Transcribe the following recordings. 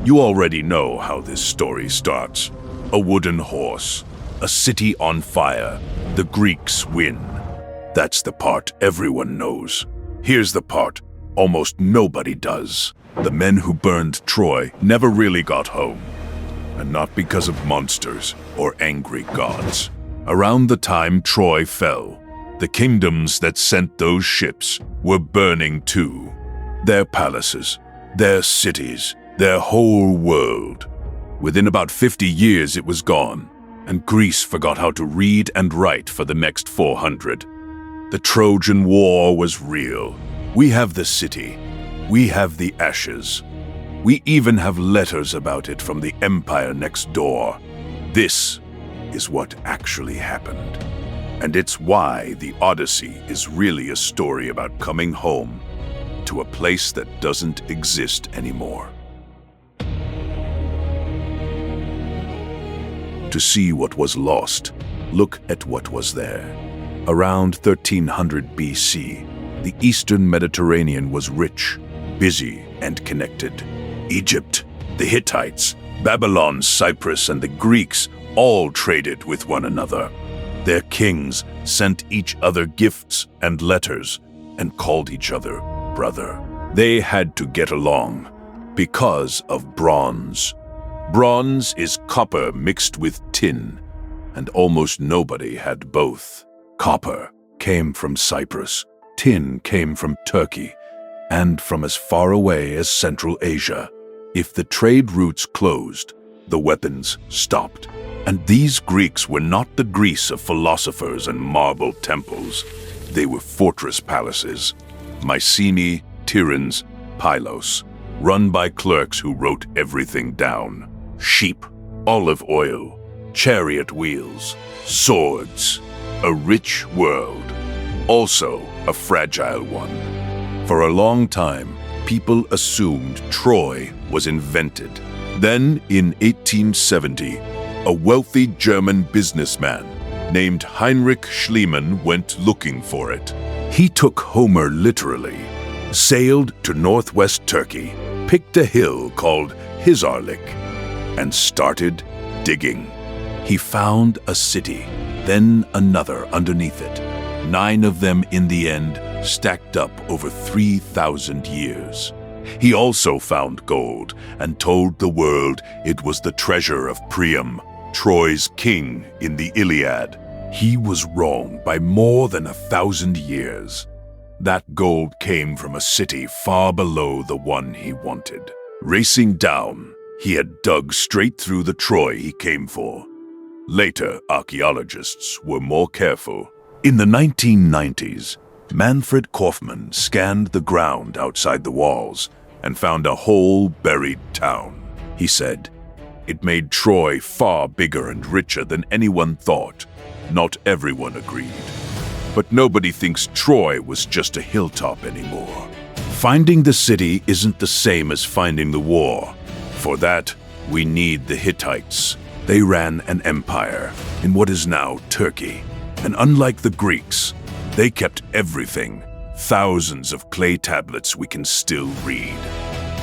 You already know how this story starts. A wooden horse, a city on fire, the Greeks win. That's the part everyone knows. Here's the part almost nobody does. The men who burned Troy never really got home. And not because of monsters or angry gods. Around the time Troy fell, the kingdoms that sent those ships were burning too. Their palaces, their cities, their whole world. Within about 50 years it was gone, and Greece forgot how to read and write for the next 400. The Trojan War was real. We have the city. We have the ashes. We even have letters about it from the empire next door. This is what actually happened. And it's why the Odyssey is really a story about coming home to a place that doesn't exist anymore. To see what was lost, look at what was there. Around 1300 BC, the Eastern Mediterranean was rich, busy, and connected. Egypt, the Hittites, Babylon, Cyprus, and the Greeks all traded with one another. Their kings sent each other gifts and letters and called each other brother. They had to get along because of bronze. Bronze is copper mixed with tin, and almost nobody had both. Copper came from Cyprus, tin came from Turkey, and from as far away as Central Asia. If the trade routes closed, the weapons stopped. And these Greeks were not the Greece of philosophers and marble temples. They were fortress palaces, Mycenae, Tiryns, Pylos, run by clerks who wrote everything down. Sheep, olive oil, chariot wheels, swords. A rich world, also a fragile one. For a long time, people assumed Troy was invented. Then, in 1870, a wealthy German businessman named Heinrich Schliemann went looking for it. He took Homer literally, sailed to northwest Turkey, picked a hill called Hisarlik, and started digging. He found a city, then another underneath it. 9 of them in the end, stacked up over 3,000 years. He also found gold and told the world it was the treasure of Priam, Troy's king in the Iliad. He was wrong by more than 1,000 years. That gold came from a city far below the one he wanted. Racing down, he had dug straight through the Troy he came for. Later, archaeologists were more careful. In the 1990s, Manfred Kaufmann scanned the ground outside the walls and found a whole buried town. He said, it made Troy far bigger and richer than anyone thought. Not everyone agreed. But nobody thinks Troy was just a hilltop anymore. Finding the city isn't the same as finding the war. For that, we need the Hittites. They ran an empire in what is now Turkey. And unlike the Greeks, they kept everything. Thousands of clay tablets we can still read.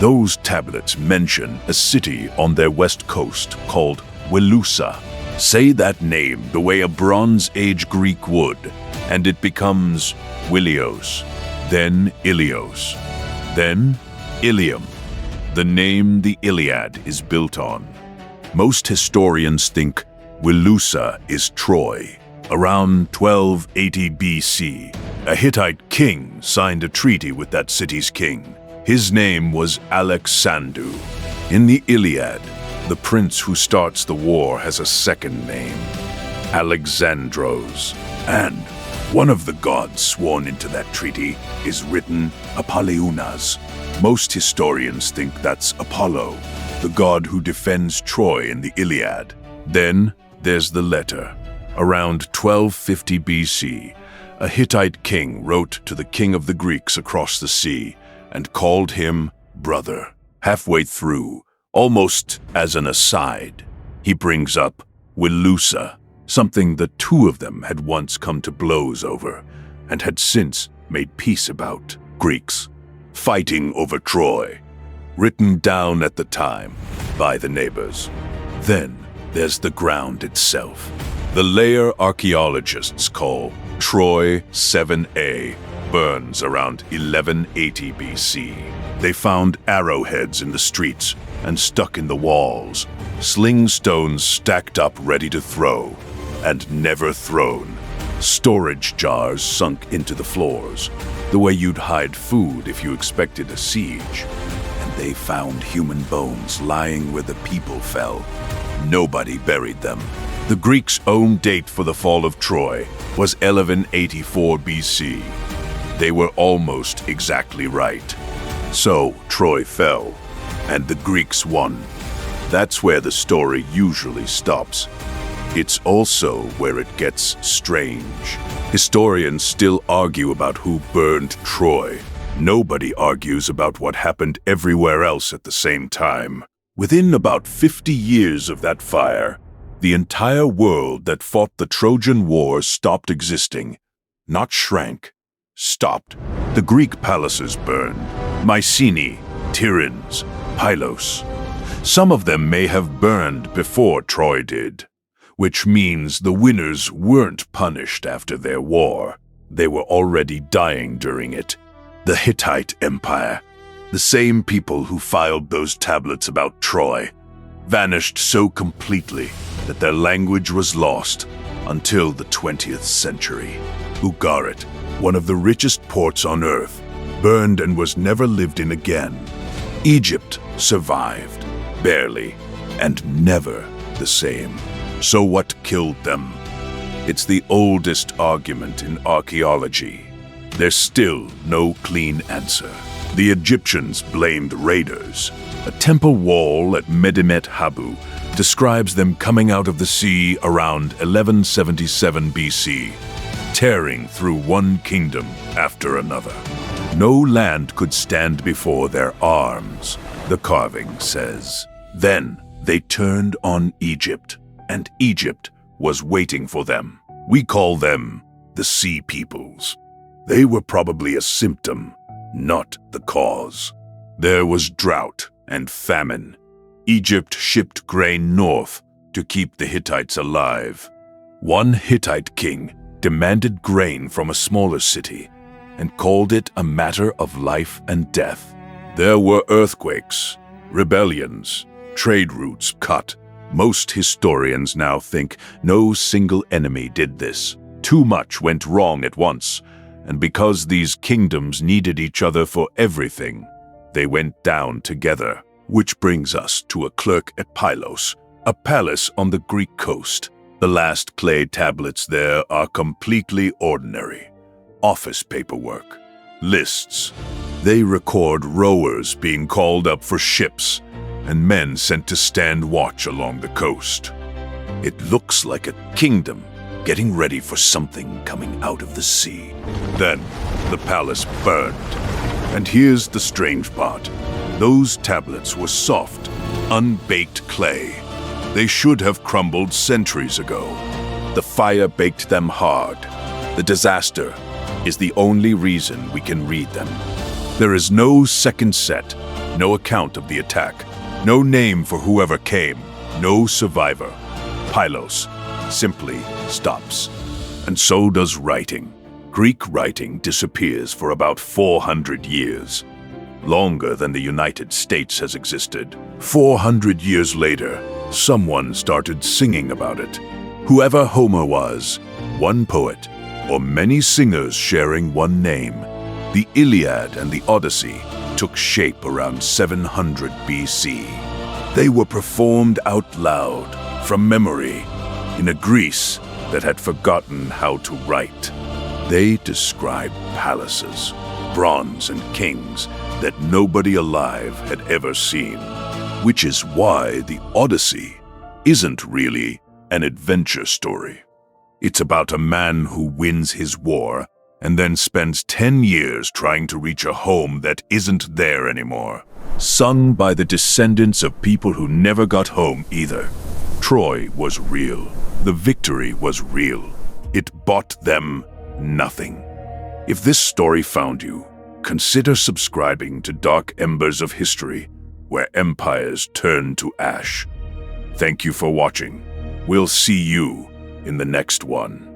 Those tablets mention a city on their west coast called Wilusa. Say that name the way a Bronze Age Greek would, and it becomes Wilios, then Ilios, then Ilium, the name the Iliad is built on. Most historians think Wilusa is Troy. Around 1280 BC, a Hittite king signed a treaty with that city's king. His name was Alaksandu. In the Iliad, the prince who starts the war has a second name, Alexandros. And one of the gods sworn into that treaty is written Apollonius. Most historians think that's Apollo, the god who defends Troy in the Iliad. Then there's the letter. Around 1250 BC, a Hittite king wrote to the king of the Greeks across the sea and called him brother. Halfway through, almost as an aside, he brings up Wilusa, something the two of them had once come to blows over and had since made peace about. Greeks fighting over Troy. written down at the time by the neighbors. Then there's the ground itself. The layer archaeologists call Troy 7a burns around 1180 BC. They found arrowheads in the streets and stuck in the walls, sling stones stacked up ready to throw and never thrown, storage jars sunk into the floors, the way you'd hide food if you expected a siege. And they found human bones lying where the people fell. Nobody buried them. The Greeks' own date for the fall of Troy was 1184 BC. They were almost exactly right. So Troy fell, and the Greeks won. That's where the story usually stops. It's also where it gets strange. Historians still argue about who burned Troy. Nobody argues about what happened everywhere else at the same time. Within about 50 years of that fire, the entire world that fought the Trojan War stopped existing. Not shrank, stopped. The Greek palaces burned. Mycenae, Tiryns, Pylos. Some of them may have burned before Troy did, which means the winners weren't punished after their war. They were already dying during it. The Hittite Empire, the same people who filed those tablets about Troy, vanished so completely that their language was lost until the 20th century. Ugarit, one of the richest ports on earth, burned and was never lived in again. Egypt survived, barely, and never the same. So what killed them? It's the oldest argument in archaeology. There's still no clean answer. The Egyptians blamed raiders. A temple wall at Medinet Habu describes them coming out of the sea around 1177 BC, tearing through one kingdom after another. No land could stand before their arms, the carving says. Then they turned on Egypt, and Egypt was waiting for them. We call them the Sea Peoples. They were probably a symptom, not the cause. There was drought and famine. Egypt shipped grain north to keep the Hittites alive. One Hittite king demanded grain from a smaller city and called it a matter of life and death. There were earthquakes, rebellions, trade routes cut. Most historians now think no single enemy did this. Too much went wrong at once, and because these kingdoms needed each other for everything, they went down together. Which brings us to a clerk at Pylos, a palace on the Greek coast. The last clay tablets there are completely ordinary. Office paperwork, lists. They record rowers being called up for ships and men sent to stand watch along the coast. It looks like a kingdom getting ready for something coming out of the sea. Then the palace burned. And here's the strange part. Those tablets were soft, unbaked clay. They should have crumbled centuries ago. The fire baked them hard. The disaster is the only reason we can read them. There is no second set, no account of the attack, no name for whoever came, no survivor. Pylos simply stops. And so does writing. Greek writing disappears for about 400 years. Longer than the United States has existed. 400 years later, someone started singing about it. Whoever Homer was, one poet, or many singers sharing one name. The Iliad and the Odyssey took shape around 700 BC. They were performed out loud, from memory, in a Greece that had forgotten how to write. They described palaces, bronze and kings that nobody alive had ever seen. Which is why the Odyssey isn't really an adventure story. It's about a man who wins his war and then spends 10 years trying to reach a home that isn't there anymore. Sung by the descendants of people who never got home either. Troy was real. The victory was real. It bought them nothing. If this story found you, consider subscribing to Dark Embers of History where empires turn to ash. Thank you for watching. We'll see you in the next one.